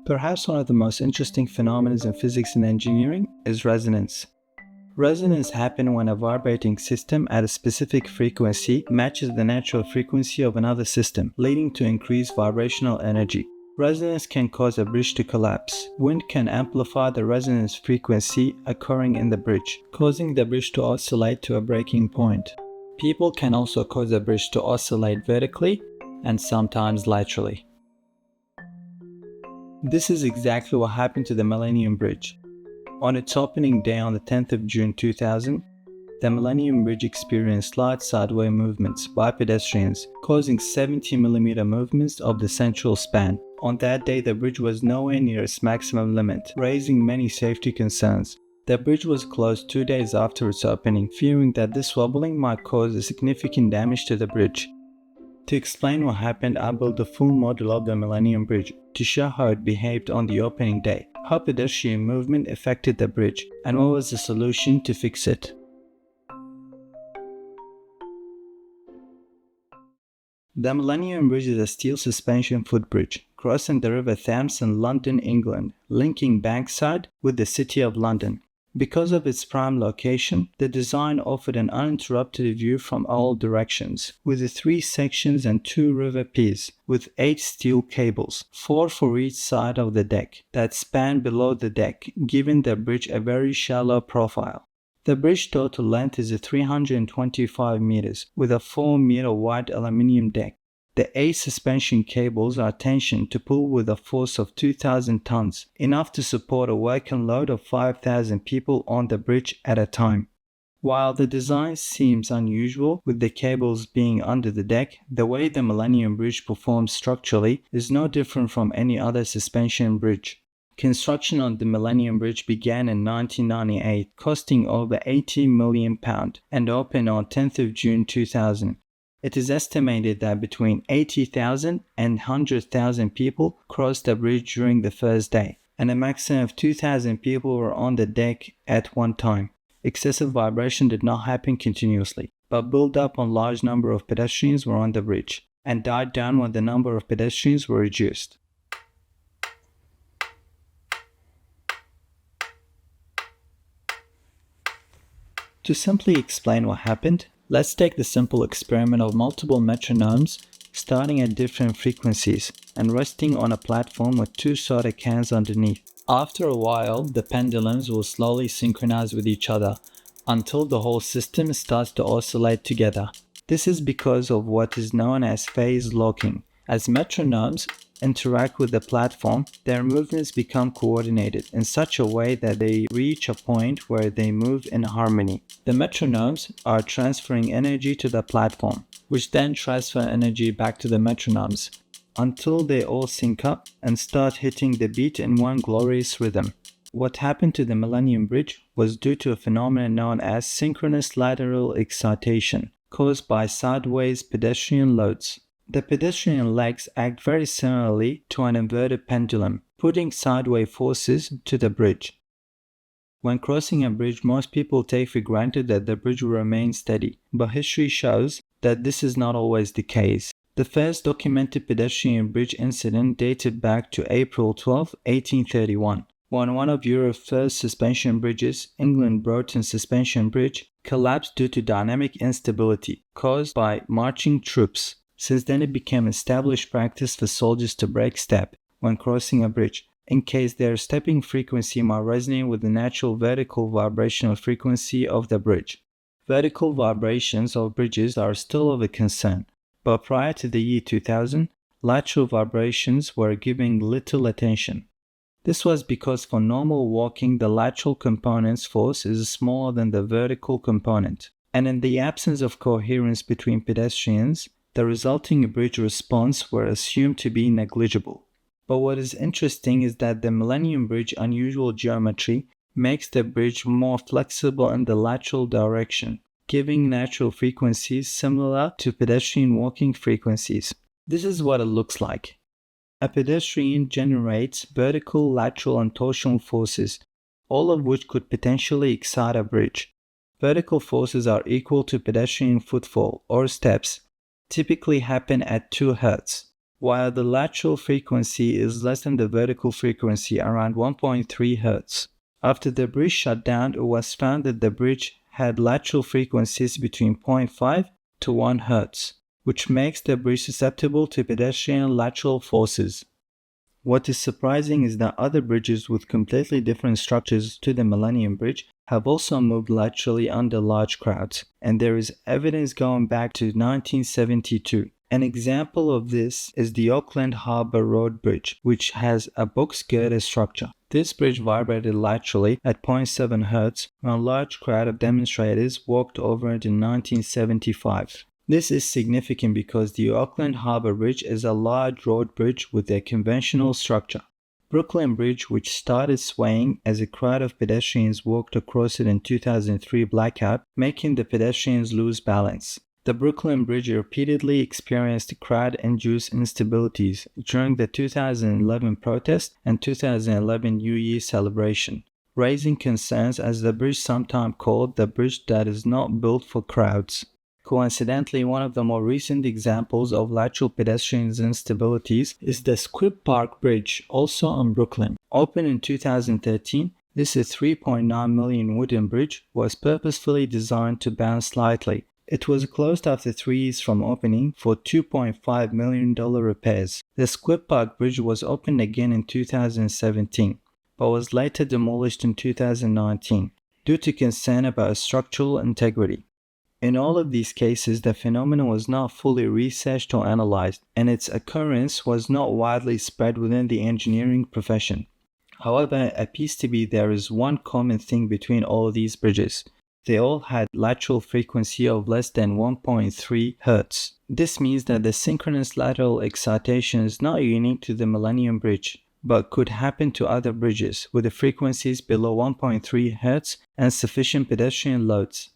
Perhaps one of the most interesting phenomena in physics and engineering is resonance. Resonance happens when a vibrating system at a specific frequency matches the natural frequency of another system, leading to increased vibrational energy. Resonance can cause a bridge to collapse. Wind can amplify the resonance frequency occurring in the bridge, causing the bridge to oscillate to a breaking point. People can also cause a bridge to oscillate vertically and sometimes laterally. This is exactly what happened to the Millennium Bridge. On its opening day on the 10th of June 2000, the Millennium Bridge experienced slight sideways movements by pedestrians, causing 70mm movements of the central span. On that day, the bridge was nowhere near its maximum limit, raising many safety concerns. The bridge was closed 2 days after its opening, fearing that this wobbling might cause significant damage to the bridge. To explain what happened, I built a full model of the Millennium Bridge to show how it behaved on the opening day, how pedestrian movement affected the bridge, and what was the solution to fix it. The Millennium Bridge is a steel suspension footbridge crossing the River Thames in London, England, linking Bankside with the City of London. Because of its prime location, the design offered an uninterrupted view from all directions, with the 3 sections and 2 river piers, with 8 steel cables, 4 for each side of the deck, that span below the deck, giving the bridge a very shallow profile. The bridge total length is 325 meters, with a 4-meter wide aluminium deck. The 8 suspension cables are tensioned to pull with a force of 2,000 tons, enough to support a working load of 5,000 people on the bridge at a time. While the design seems unusual, with the cables being under the deck, the way the Millennium Bridge performs structurally is no different from any other suspension bridge. Construction on the Millennium Bridge began in 1998, costing over £80 million, and opened on 10th of June 2000. It is estimated that between 80,000 and 100,000 people crossed the bridge during the first day, and a maximum of 2,000 people were on the deck at one time. Excessive vibration did not happen continuously, but built up on large number of pedestrians were on the bridge, and died down when the number of pedestrians were reduced. To simply explain what happened, let's take the simple experiment of multiple metronomes starting at different frequencies and resting on a platform with 2 soda cans underneath. After a while, the pendulums will slowly synchronize with each other until the whole system starts to oscillate together. This is because of what is known as phase locking. As metronomes interact with the platform, their movements become coordinated in such a way that they reach a point where they move in harmony. The metronomes are transferring energy to the platform, which then transfer energy back to the metronomes, until they all sync up and start hitting the beat in one glorious rhythm. What happened to the Millennium Bridge was due to a phenomenon known as synchronous lateral excitation, caused by sideways pedestrian loads. The pedestrian legs act very similarly to an inverted pendulum, putting sideways forces to the bridge. When crossing a bridge, most people take for granted that the bridge will remain steady, but history shows that this is not always the case. The first documented pedestrian bridge incident dated back to April 12, 1831, when one of Europe's first suspension bridges, England Broughton Suspension Bridge, collapsed due to dynamic instability caused by marching troops. Since then, it became established practice for soldiers to break step when crossing a bridge, in case their stepping frequency might resonate with the natural vertical vibrational frequency of the bridge. Vertical vibrations of bridges are still of a concern, but prior to the year 2000, lateral vibrations were given little attention. This was because for normal walking, the lateral component's force is smaller than the vertical component, and in the absence of coherence between pedestrians, the resulting bridge response were assumed to be negligible. But what is interesting is that the Millennium Bridge unusual geometry makes the bridge more flexible in the lateral direction, giving natural frequencies similar to pedestrian walking frequencies. This is what it looks like. A pedestrian generates vertical, lateral, and torsional forces, all of which could potentially excite a bridge. Vertical forces are equal to pedestrian footfall or steps, typically happen at 2 Hz. while the lateral frequency is less than the vertical frequency, around 1.3 Hz. After the bridge shut down, it was found that the bridge had lateral frequencies between 0.5 to 1 Hz, which makes the bridge susceptible to pedestrian lateral forces. What is surprising is that other bridges with completely different structures to the Millennium Bridge have also moved laterally under large crowds, and there is evidence going back to 1972. An example of this is the Auckland Harbour Road Bridge, which has a box girder structure. This bridge vibrated laterally at 0.7 Hz when a large crowd of demonstrators walked over it in 1975. This is significant because the Auckland Harbour Bridge is a large road bridge with a conventional structure. Brooklyn Bridge, which started swaying as a crowd of pedestrians walked across it in 2003 blackout, making the pedestrians lose balance. The Brooklyn Bridge repeatedly experienced crowd-induced instabilities during the 2011 protest and 2011 New Year celebration, raising concerns as the bridge sometimes called the bridge that is not built for crowds. Coincidentally, one of the more recent examples of lateral pedestrian instabilities is the Squibb Park Bridge, also on Brooklyn. Opened in 2013, this 3.9 million wooden bridge was purposefully designed to bounce slightly. It was closed after 3 years from opening for $2.5 million repairs. The Squibb Park Bridge was opened again in 2017, but was later demolished in 2019 due to concern about structural integrity. In all of these cases, the phenomenon was not fully researched or analyzed, and its occurrence was not widely spread within the engineering profession. However, it appears to be there is one common thing between all of these bridges. They all had lateral frequency of less than 1.3 Hz. This means that the synchronous lateral excitation is not unique to the Millennium Bridge, but could happen to other bridges with the frequencies below 1.3 Hz and sufficient pedestrian loads.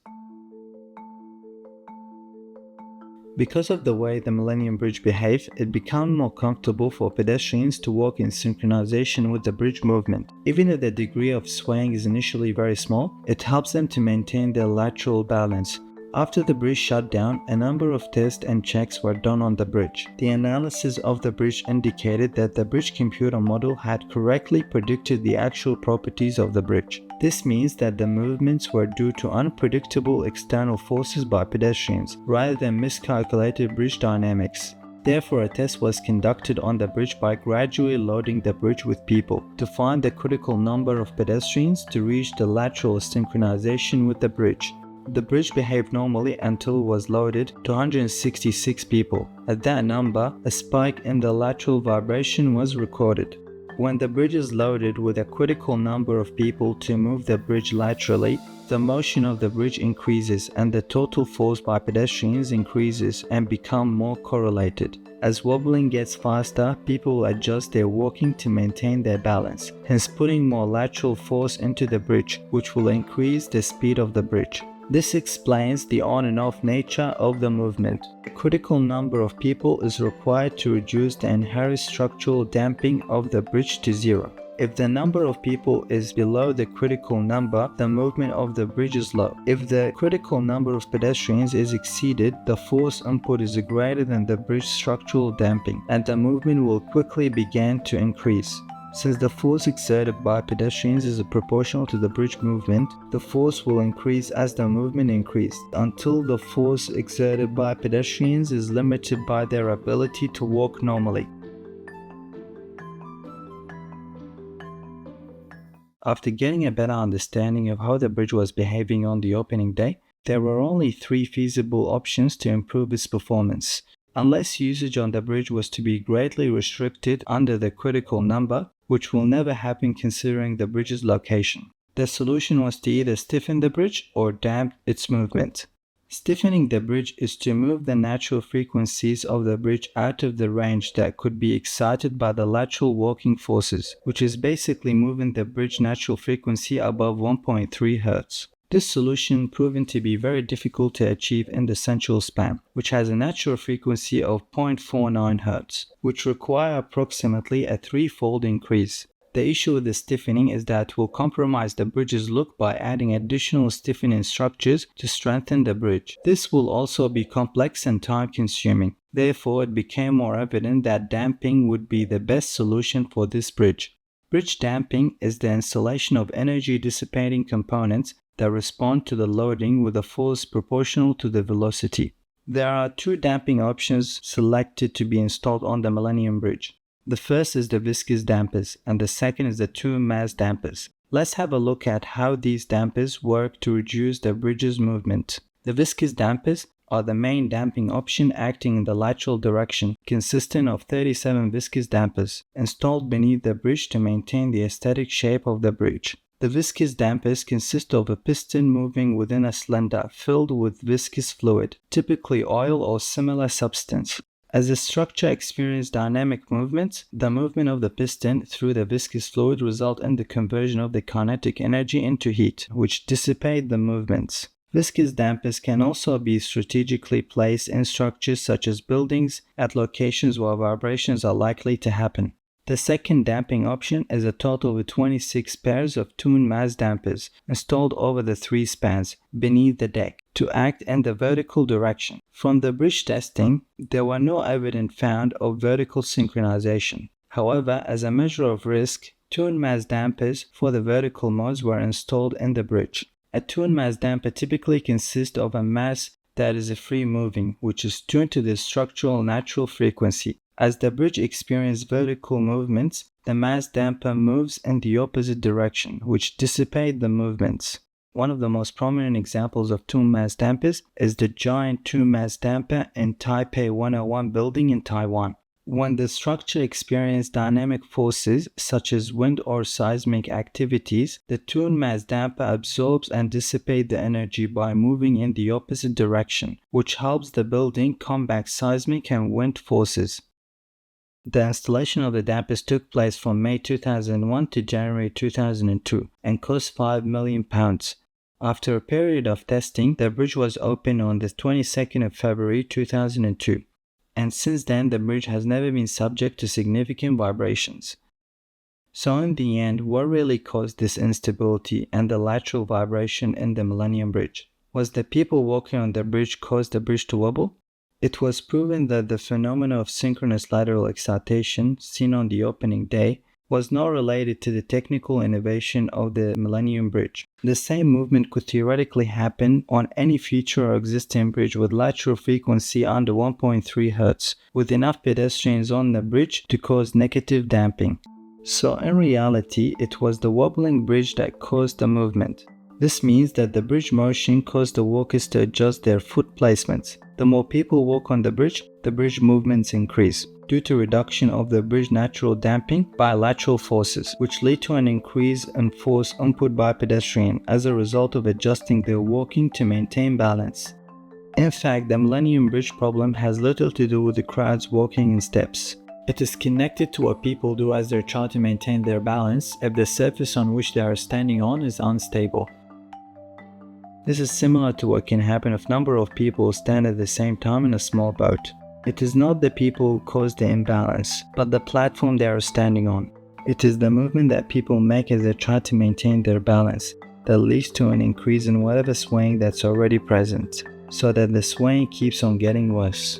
Because of the way the Millennium Bridge behaved, it became more comfortable for pedestrians to walk in synchronization with the bridge movement. Even if the degree of swaying is initially very small, it helps them to maintain their lateral balance. After the bridge shut down, a number of tests and checks were done on the bridge. The analysis of the bridge indicated that the bridge computer model had correctly predicted the actual properties of the bridge. This means that the movements were due to unpredictable external forces by pedestrians, rather than miscalculated bridge dynamics. Therefore, a test was conducted on the bridge by gradually loading the bridge with people to find the critical number of pedestrians to reach the lateral synchronization with the bridge. The bridge behaved normally until it was loaded to 166 people. At that number, a spike in the lateral vibration was recorded. When the bridge is loaded with a critical number of people to move the bridge laterally, the motion of the bridge increases and the total force by pedestrians increases and become more correlated. As wobbling gets faster, people will adjust their walking to maintain their balance, hence putting more lateral force into the bridge, which will increase the speed of the bridge. This explains the on and off nature of the movement. A critical number of people is required to reduce the inherent structural damping of the bridge to zero. If the number of people is below the critical number, the movement of the bridge is low. If the critical number of pedestrians is exceeded, the force input is greater than the bridge structural damping, and the movement will quickly begin to increase. Since the force exerted by pedestrians is proportional to the bridge movement, the force will increase as the movement increases, until the force exerted by pedestrians is limited by their ability to walk normally. After getting a better understanding of how the bridge was behaving on the opening day, there were only 3 feasible options to improve its performance. Unless usage on the bridge was to be greatly restricted under the critical number, which will never happen considering the bridge's location. The solution was to either stiffen the bridge or damp its movement. Stiffening the bridge is to move the natural frequencies of the bridge out of the range that could be excited by the lateral walking forces, which is basically moving the bridge natural frequency above 1.3 Hz. This solution proven to be very difficult to achieve in the central span, which has a natural frequency of 0.49 Hz, which require approximately a 3-fold increase. The issue with the stiffening is that it will compromise the bridge's look by adding additional stiffening structures to strengthen the bridge. This will also be complex and time-consuming. Therefore, it became more evident that damping would be the best solution for this bridge. Bridge damping is the installation of energy-dissipating components that respond to the loading with a force proportional to the velocity. There are two damping options selected to be installed on the Millennium Bridge. The first is the viscous dampers, and the second is the tune mass dampers. Let's have a look at how these dampers work to reduce the bridge's movement. The viscous dampers are the main damping option acting in the lateral direction, consisting of 37 viscous dampers installed beneath the bridge to maintain the aesthetic shape of the bridge. The viscous dampers consist of a piston moving within a cylinder filled with viscous fluid, typically oil or similar substance. As the structure experiences dynamic movements, the movement of the piston through the viscous fluid results in the conversion of the kinetic energy into heat, which dissipate the movements. Viscous dampers can also be strategically placed in structures such as buildings at locations where vibrations are likely to happen. The second damping option is a total of 26 pairs of tune mass dampers installed over the three spans beneath the deck to act in the vertical direction. From the bridge testing, there were no evidence found of vertical synchronization. However, as a measure of risk, tune mass dampers for the vertical modes were installed in the bridge. A tune mass damper typically consists of a mass that is free moving, which is tuned to the structural natural frequency. As the bridge experiences vertical movements, the mass damper moves in the opposite direction, which dissipates the movements. One of the most prominent examples of tune mass dampers is the giant tune mass damper in Taipei 101 building in Taiwan. When the structure experiences dynamic forces such as wind or seismic activities, the tune mass damper absorbs and dissipates the energy by moving in the opposite direction, which helps the building combat seismic and wind forces. The installation of the dampers took place from May 2001 to January 2002 and cost £5 million. After a period of testing, the bridge was opened on the 22nd of February 2002, and since then the bridge has never been subject to significant vibrations. So in the end, what really caused this instability and the lateral vibration in the Millennium Bridge? Was the people walking on the bridge caused the bridge to wobble? It was proven that the phenomenon of synchronous lateral excitation seen on the opening day was not related to the technical innovation of the Millennium Bridge. The same movement could theoretically happen on any future or existing bridge with lateral frequency under 1.3 Hz, with enough pedestrians on the bridge to cause negative damping. So in reality, it was the wobbling bridge that caused the movement. This means that the bridge motion caused the walkers to adjust their foot placements. The more people walk on the bridge movements increase, due to reduction of the bridge natural damping by lateral forces, which lead to an increase in force input by pedestrian as a result of adjusting their walking to maintain balance. In fact, the Millennium Bridge problem has little to do with the crowds walking in steps. It is connected to what people do as they try to maintain their balance if the surface on which they are standing on is unstable. This is similar to what can happen if a number of people stand at the same time in a small boat. It is not the people who cause the imbalance, but the platform they are standing on. It is the movement that people make as they try to maintain their balance that leads to an increase in whatever swaying that's already present, so that the swaying keeps on getting worse.